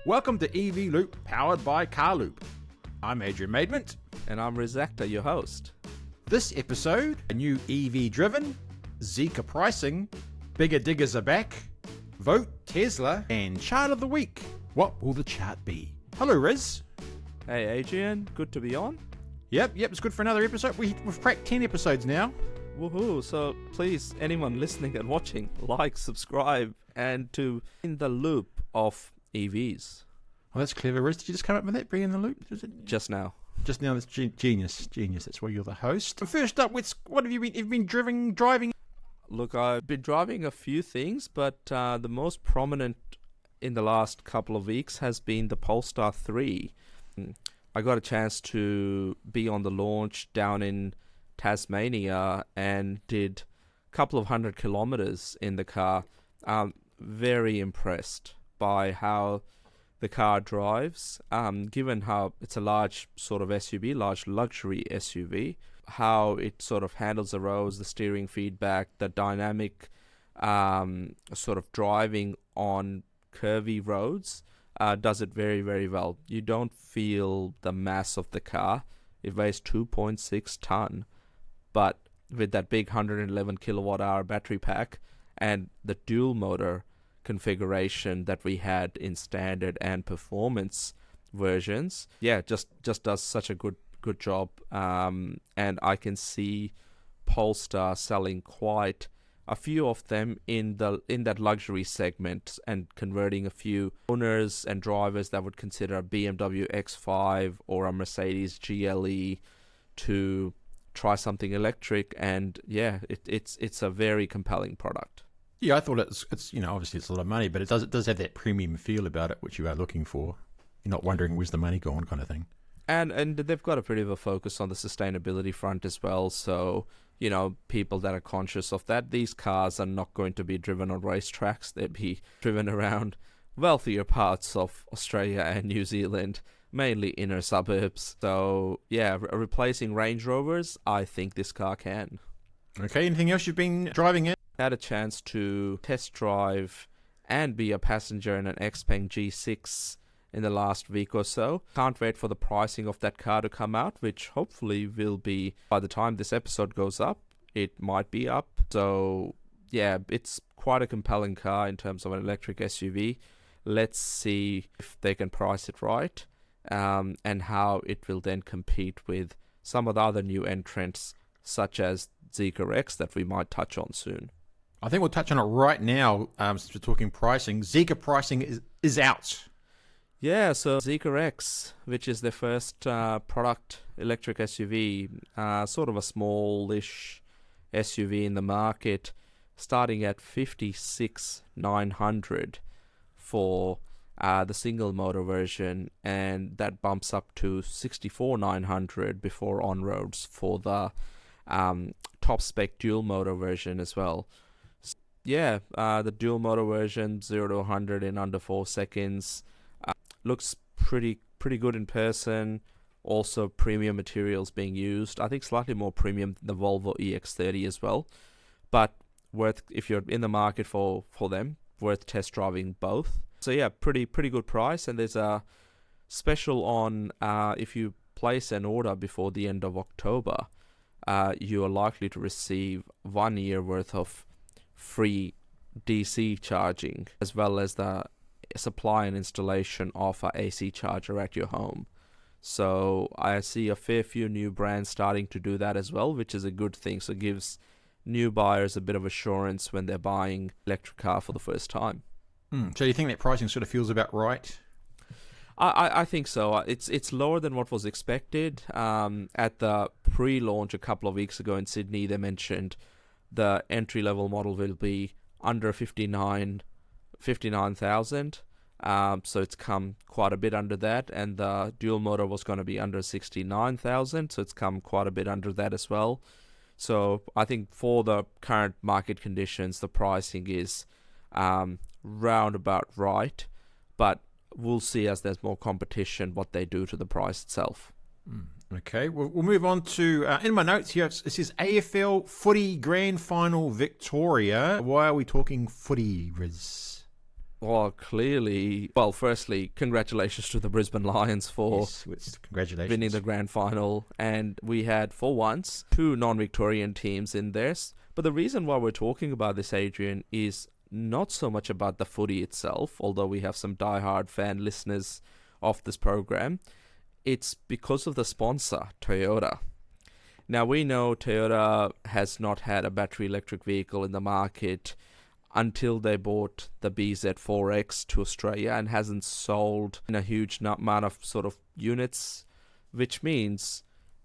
Welcome to EV Loop, powered by Carloop. I'm Adrian Maidment. And I'm Riz and Adrian, your host. This episode, a new EV-driven, Zeekr pricing, bigger diggers are back, vote Tesla, and chart of the week. What will the chart be? Hello, Riz. Hey, Adrian. Good to be on. Yep, it's good for another episode. We've cracked 10 episodes now. Woohoo. So please, anyone listening and watching, like, subscribe, and to in the loop of EVs. Oh, that's clever, Riz. Did you just come up with that? Bring in the loop? Just now. Just now, that's genius. That's why you're the host. First up, what have you been? You've been driving? Look, I've been driving a few things, but the most prominent in the last couple of weeks has been the Polestar 3. I got a chance to be on the launch down in Tasmania and did a couple of 100 kilometers in the car. Very impressed by how the car drives, given how it's a large sort of SUV, large luxury SUV, how it sort of handles the roads, the steering feedback, the dynamic sort of driving on curvy roads, does it very, very well. You don't feel the mass of the car. It weighs 2.6 ton, but with that big 111 kilowatt hour battery pack and the dual motor configuration that we had in standard and performance versions, just does such a good job. And I can see Polestar selling quite a few of them in that luxury segment and converting a few owners and drivers that would consider a BMW X5 or a Mercedes GLE to try something electric. And it's a very compelling product. Yeah, I thought it's obviously it's a lot of money, but it does have that premium feel about it, which you are looking for. You're not wondering where's the money gone, kind of thing. And they've got a pretty of a focus on the sustainability front as well. So, people that are conscious of that, these cars are not going to be driven on racetracks. They'll be driven around wealthier parts of Australia and New Zealand, mainly inner suburbs. So, replacing Range Rovers, I think this car can. Okay, anything else you've been driving in? Had a chance to test drive and be a passenger in an Xpeng G6 in the last week or so. Can't wait for the pricing of that car to come out, which hopefully will be, by the time this episode goes up, it might be up. So, it's quite a compelling car in terms of an electric SUV. Let's see if they can price it right, and how it will then compete with some of the other new entrants, such as Zeekr X, that we might touch on soon. I think we'll touch on it right now, since we're talking pricing. Zeekr pricing is out. Yeah, so Zeekr X, which is the first product electric SUV, sort of a smallish SUV in the market, starting at 56,900 for the single motor version, and that bumps up to 64,900 before on-roads for the top spec dual motor version as well. The dual motor version, 0 to 100 in under 4 seconds. Looks pretty good in person. Also, premium materials being used. I think slightly more premium than the Volvo EX30 as well. But if you're in the market for them, worth test driving both. So pretty good price. And there's a special on if you place an order before the end of October, you are likely to receive 1 year worth of free DC charging, as well as the supply and installation of an AC charger at your home. So I see a fair few new brands starting to do that as well, which is a good thing. So it gives new buyers a bit of assurance when they're buying electric car for the first time. So do you think that pricing sort of feels about right? I think so. It's lower than what was expected. At the pre-launch a couple of weeks ago in Sydney, they mentioned the entry-level model will be under 59,000. So it's come quite a bit under that. And the dual motor was going to be under 69,000. So it's come quite a bit under that as well. So I think for the current market conditions, the pricing is round about right. But we'll see as there's more competition what they do to the price itself. Okay, we'll move on to, in my notes here, it says AFL Footy Grand Final Victoria. Why are we talking footy, Riz? Well, clearly, well, firstly, congratulations to the Brisbane Lions for Congratulations. winning the grand final. And we had, for once, two non-Victorian teams in there. But the reason why we're talking about this, Adrian, is not so much about the footy itself, although we have some die-hard fan listeners of this program. It's because of the sponsor, Toyota. Now, we know Toyota has not had a battery electric vehicle in the market until they bought the BZ4X to Australia and hasn't sold in a huge amount of sort of units, which means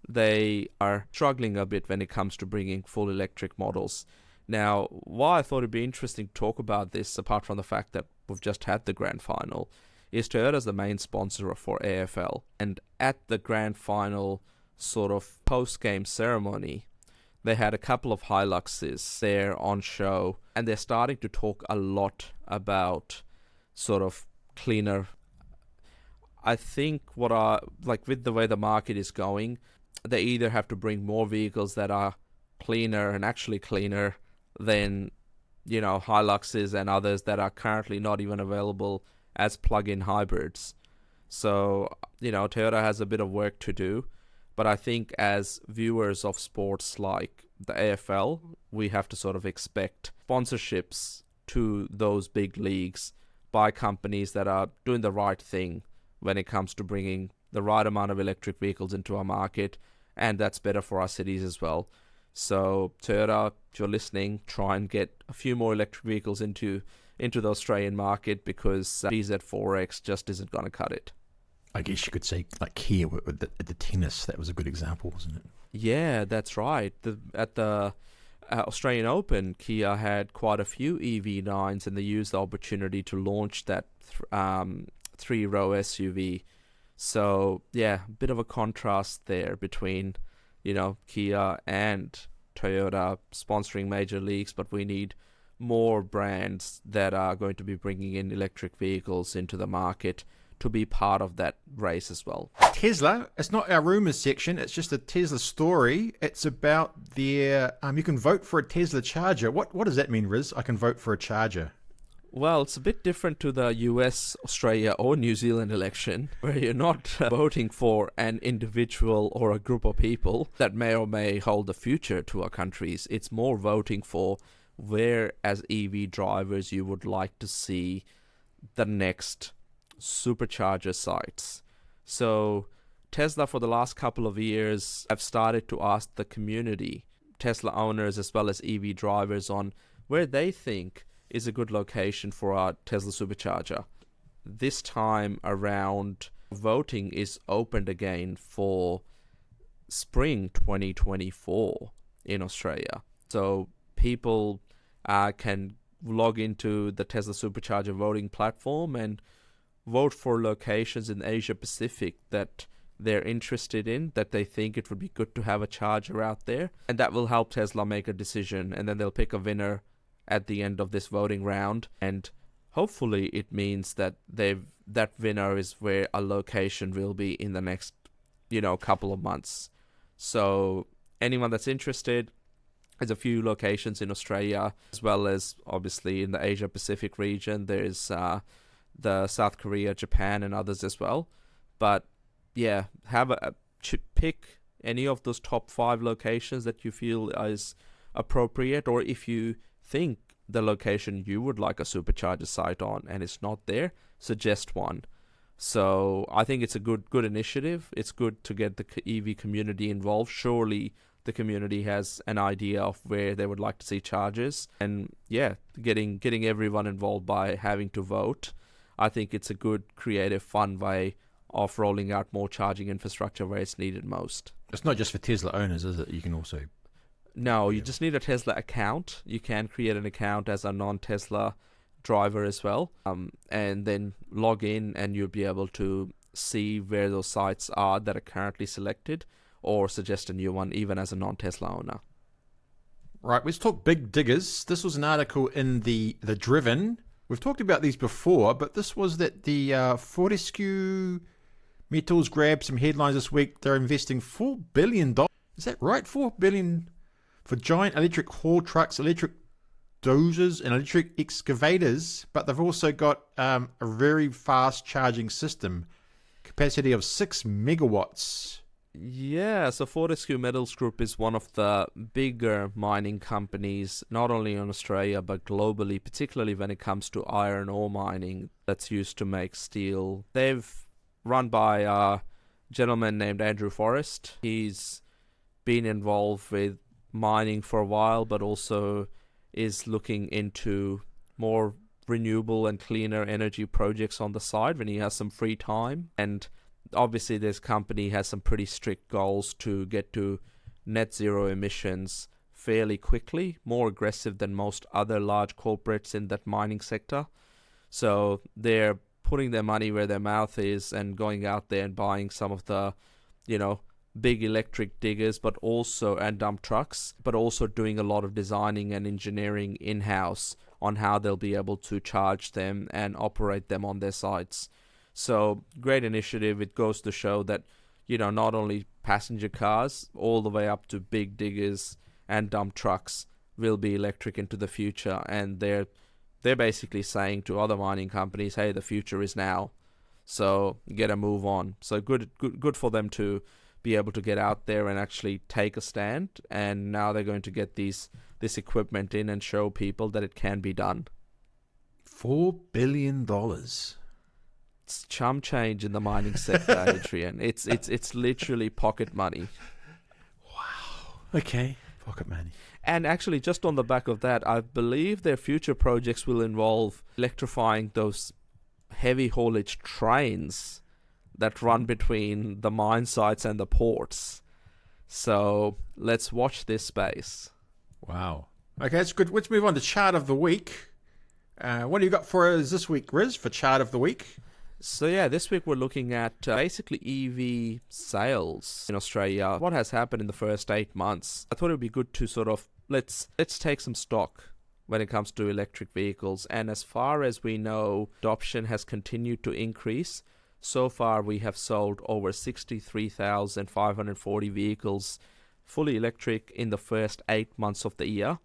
they are struggling a bit when it comes to bringing full electric models. Now, why I thought it'd be interesting to talk about this, apart from the fact that we've just had the grand final, is Toyota's the main sponsor for AFL. And at the grand final sort of post-game ceremony, they had a couple of Hiluxes there on show, and they're starting to talk a lot about sort of cleaner. I think with the way the market is going, they either have to bring more vehicles that are cleaner and actually cleaner than, Hiluxes and others that are currently not even available as plug-in hybrids. So, Toyota has a bit of work to do. But I think as viewers of sports like the AFL, we have to sort of expect sponsorships to those big leagues by companies that are doing the right thing when it comes to bringing the right amount of electric vehicles into our market, and that's better for our cities as well. So Toyota, if you're listening, try and get a few more electric vehicles into the Australian market, because BZ4X just isn't going to cut it. I guess you could say, like Kia with the tennis, that was a good example, wasn't it? Yeah, that's right. At the Australian Open, Kia had quite a few EV9s, and they used the opportunity to launch that three-row SUV. So, yeah, a bit of a contrast there between, Kia and Toyota sponsoring major leagues, but we need more brands that are going to be bringing in electric vehicles into the market to be part of that race as well. Tesla, it's not our rumours section, it's just a Tesla story. It's about their, you can vote for a Tesla charger. What does that mean, Riz? I can vote for a charger. Well, it's a bit different to the US, Australia or New Zealand election, where you're not voting for an individual or a group of people that may or may hold the future to our countries. It's more voting for where, as EV drivers, you would like to see the next Supercharger sites. So Tesla, for the last couple of years, have started to ask the community, Tesla owners as well as EV drivers, on where they think is a good location for our Tesla Supercharger. This time around, voting is opened again for spring 2024 in Australia. So people can log into the Tesla Supercharger voting platform and vote for locations in Asia Pacific that they're interested in, that they think it would be good to have a charger out there, and that will help Tesla make a decision, and then they'll pick a winner at the end of this voting round, and hopefully it means that that winner is where a location will be in the next couple of months. So anyone that's interested, there's a few locations in Australia, as well as obviously in the Asia Pacific region. There's the South Korea, Japan, and others as well. But yeah, pick any of those top 5 locations that you feel is appropriate, or if you think the location you would like a Supercharger site on and it's not there, suggest one. So I think it's a good initiative. It's good to get the EV community involved. Surely the community has an idea of where they would like to see chargers, and yeah, getting everyone involved by having to vote. I think it's a good, creative, fun way of rolling out more charging infrastructure where it's needed most. It's not just for Tesla owners, is it? You can also... No, you just need a Tesla account. You can create an account as a non-Tesla driver as well, and then log in, and you'll be able to see where those sites are that are currently selected, or suggest a new one, even as a non-Tesla owner. Right, let's talk big diggers. This was an article in the Driven. We've talked about these before, but this was that the Fortescue Metals grabbed some headlines this week. They're investing $4 billion. Is that right? $4 billion for giant electric haul trucks, electric dozers and electric excavators, but they've also got a very fast charging system, capacity of 6 megawatts. Yeah, so Fortescue Metals Group is one of the bigger mining companies, not only in Australia but globally, particularly when it comes to iron ore mining that's used to make steel. They've run by a gentleman named Andrew Forrest. He's been involved with mining for a while, but also is looking into more renewable and cleaner energy projects on the side when he has some free time. And obviously this company has some pretty strict goals to get to net zero emissions fairly quickly, more aggressive than most other large corporates in that mining sector. So they're putting their money where their mouth is and going out there and buying some of the, big electric diggers and dump trucks, but also doing a lot of designing and engineering in-house on how they'll be able to charge them and operate them on their sites. So great initiative. It goes to show that, not only passenger cars, all the way up to big diggers and dump trucks will be electric into the future. And they're basically saying to other mining companies, hey, the future is now. So get a move on. So good for them to be able to get out there and actually take a stand. And now they're going to get this equipment in and show people that it can be done. $4 billion. It's chum change in the mining sector, Adrian. It's literally pocket money. Wow. Okay. Pocket money. And actually, just on the back of that, I believe their future projects will involve electrifying those heavy haulage trains that run between the mine sites and the ports. So let's watch this space. Wow. Okay, that's good. Let's move on to chart of the week. What do you got for us this week, Riz, for chart of the week? So yeah, this week we're looking at basically EV sales in Australia. What has happened in the first 8 months? I thought it would be good to sort of let's take some stock when it comes to electric vehicles. And as far as we know, adoption has continued to increase. So far, we have sold over 63,540 vehicles fully electric in the first 8 months of the year.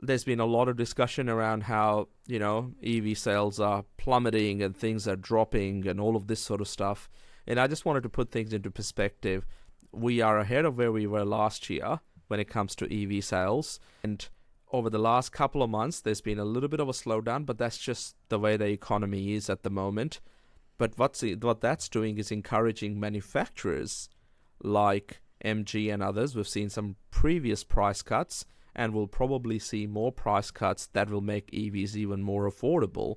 There's been a lot of discussion around how, EV sales are plummeting and things are dropping and all of this sort of stuff. And I just wanted to put things into perspective. We are ahead of where we were last year when it comes to EV sales. And over the last couple of months, there's been a little bit of a slowdown, but that's just the way the economy is at the moment. But what that's doing is encouraging manufacturers like MG and others. We've seen some previous price cuts, and we'll probably see more price cuts that will make EVs even more affordable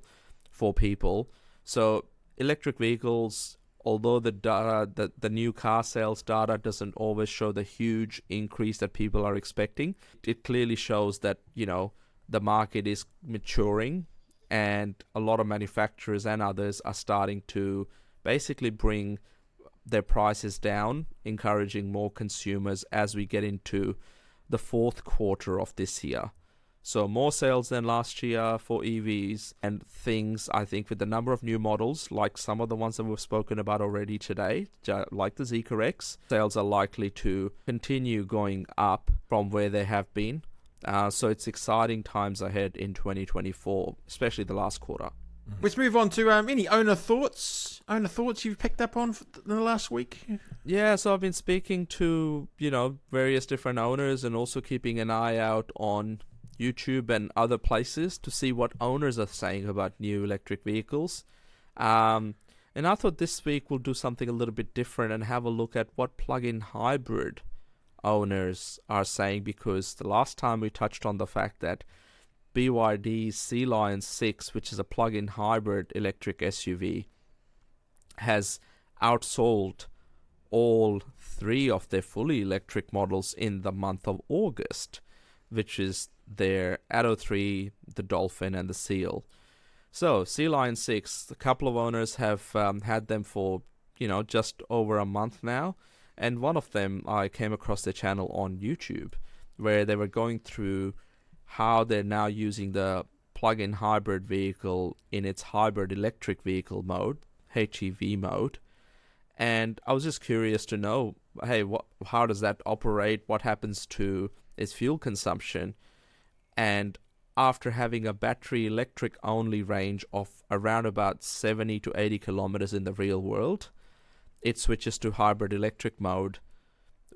for people. So electric vehicles, although the new car sales data doesn't always show the huge increase that people are expecting, it clearly shows that, the market is maturing. And a lot of manufacturers and others are starting to basically bring their prices down, encouraging more consumers as we get into the fourth quarter of this year. So more sales than last year for EVs, and things, I think, with the number of new models, like some of the ones that we've spoken about already today, like the Zeekr X, sales are likely to continue going up from where they have been. So it's exciting times ahead in 2024, especially the last quarter. Let's move on to any owner thoughts. Owner thoughts you've picked up on in the last week? Yeah, so I've been speaking to, various different owners and also keeping an eye out on YouTube and other places to see what owners are saying about new electric vehicles. And I thought this week we'll do something a little bit different and have a look at what plug-in hybrid owners are saying, because the last time we touched on the fact that BYD's Sea Lion 6, which is a plug-in hybrid electric SUV, has outsold all three of their fully electric models in the month of August, which is their Atto 3, the Dolphin, and the Seal. So Sea Lion 6, a couple of owners have had them for, just over a month now. And one of them, I came across their channel on YouTube, where they were going through how they're now using the plug-in hybrid vehicle in its hybrid electric vehicle mode, HEV mode. And I was just curious to know, hey, how does that operate? What happens to its fuel consumption? And after having a battery electric only range of around about 70 to 80 kilometers in the real world, it switches to hybrid electric mode,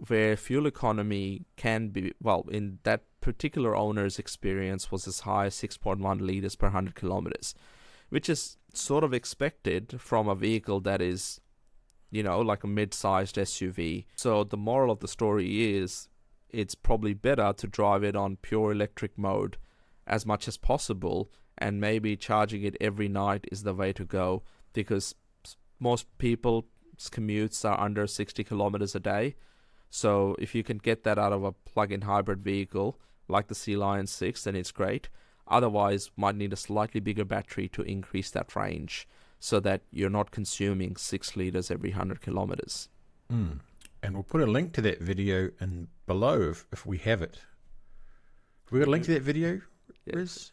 where fuel economy can be, well, in that particular owner's experience, was as high as 6.1 liters per 100 kilometers, which is sort of expected from a vehicle that is, like a mid-sized SUV. So the moral of the story is it's probably better to drive it on pure electric mode as much as possible, and maybe charging it every night is the way to go, because most people's commutes are under 60 kilometers a day. So if you can get that out of a plug-in hybrid vehicle like the Sea Lion 6, then it's great. Otherwise, might need a slightly bigger battery to increase that range so that you're not consuming 6 liters every 100 kilometers. And we'll put a link to that video in below if we have it. Have we got a link to that video, Riz?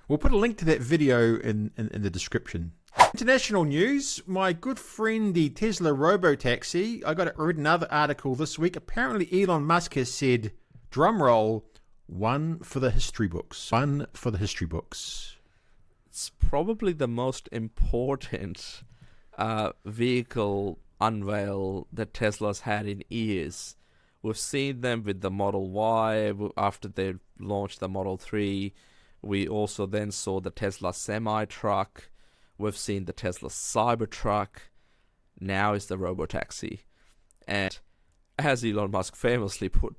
We'll put a link to that video in the description. International news, my good friend the Tesla Robotaxi. I read another article this week. Apparently Elon Musk has said, drumroll, one for the history books. One for the history books. It's probably the most important vehicle unveil that Tesla's had in years. We've seen them with the Model Y after they launched the Model 3. We also then saw the Tesla semi-truck. We've seen the Tesla Cybertruck. Now is the Robotaxi. And as Elon Musk famously put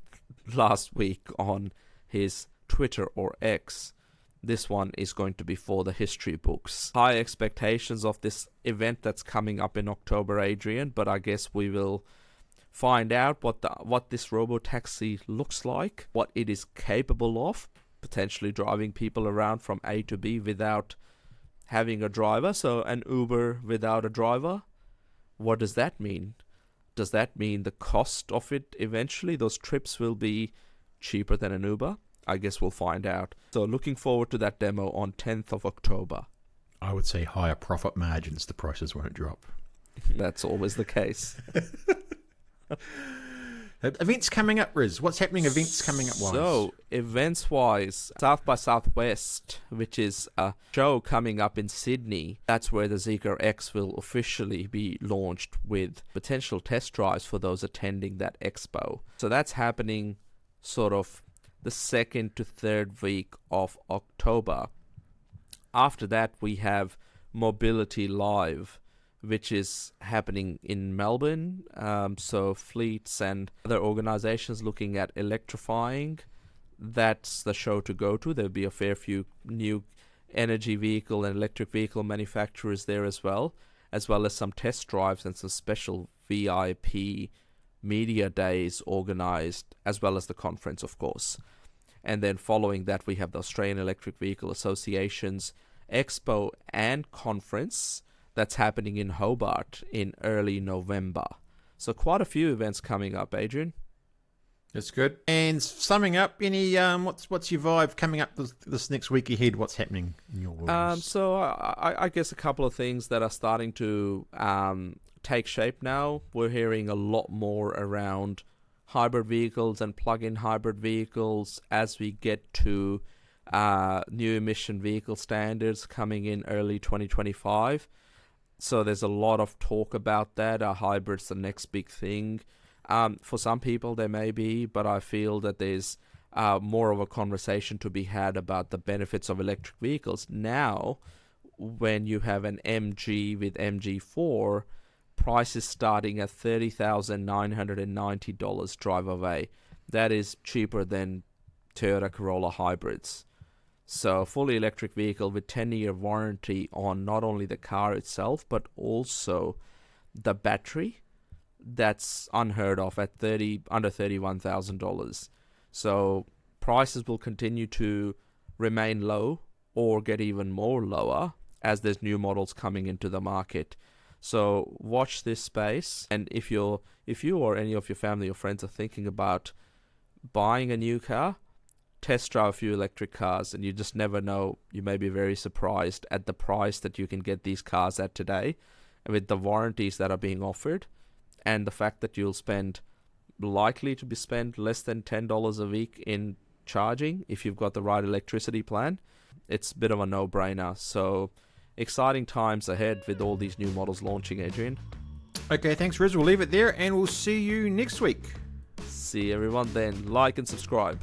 last week on his Twitter or X, this one is going to be for the history books. High expectations of this event that's coming up in October, Adrian, but I guess we will find out what this Robotaxi looks like, what it is capable of, potentially driving people around from A to B without having a driver, so an Uber without a driver. What does that mean? Does that mean the cost of it eventually, those trips will be cheaper than an Uber? I guess we'll find out. So looking forward to that demo on 10th of October. I would say higher profit margins, the prices won't drop. That's always the case. Events coming up, Riz. What's happening events coming up wise? So, events-wise, South by Southwest, which is a show coming up in Sydney, that's where the Zeekr X will officially be launched with potential test drives for those attending that expo. So that's happening sort of the second to third week of October. After that, we have Mobility Live, which is happening in Melbourne. So fleets and other organizations looking at electrifying, that's the show to go to. There'll be a fair few new energy vehicle and electric vehicle manufacturers there as well as some test drives and some special VIP media days organized, as well as the conference, of course. And then following that, we have the Australian Electric Vehicle Association's Expo and Conference that's happening in Hobart in early November. So quite a few events coming up, Adrian. That's good. And summing up, any what's your vibe coming up this next week ahead? What's happening in your world? So I guess a couple of things that are starting to take shape now. We're hearing a lot more around hybrid vehicles and plug-in hybrid vehicles as we get to new emission vehicle standards coming in early 2025. So there's a lot of talk about that. Are hybrids the next big thing? For some people there may be, but I feel that there's more of a conversation to be had about the benefits of electric vehicles. Now, when you have an MG with MG4, prices starting at $30,990 drive away. That is cheaper than Toyota Corolla hybrids. So a fully electric vehicle with 10-year warranty on not only the car itself, but also the battery, that's unheard of at under $31,000. So prices will continue to remain low or get even more lower as there's new models coming into the market. So watch this space, and if you or any of your family or friends are thinking about buying a new car, test drive a few electric cars, and you just never know. You may be very surprised at the price that you can get these cars at today, and with the warranties that are being offered, and the fact that you'll likely to spend less than $10 a week in charging, if you've got the right electricity plan, it's a bit of a no-brainer. So exciting times ahead with all these new models launching, Adrian. Okay, thanks, Riz. We'll leave it there, and we'll see you next week. See everyone then. Like and subscribe.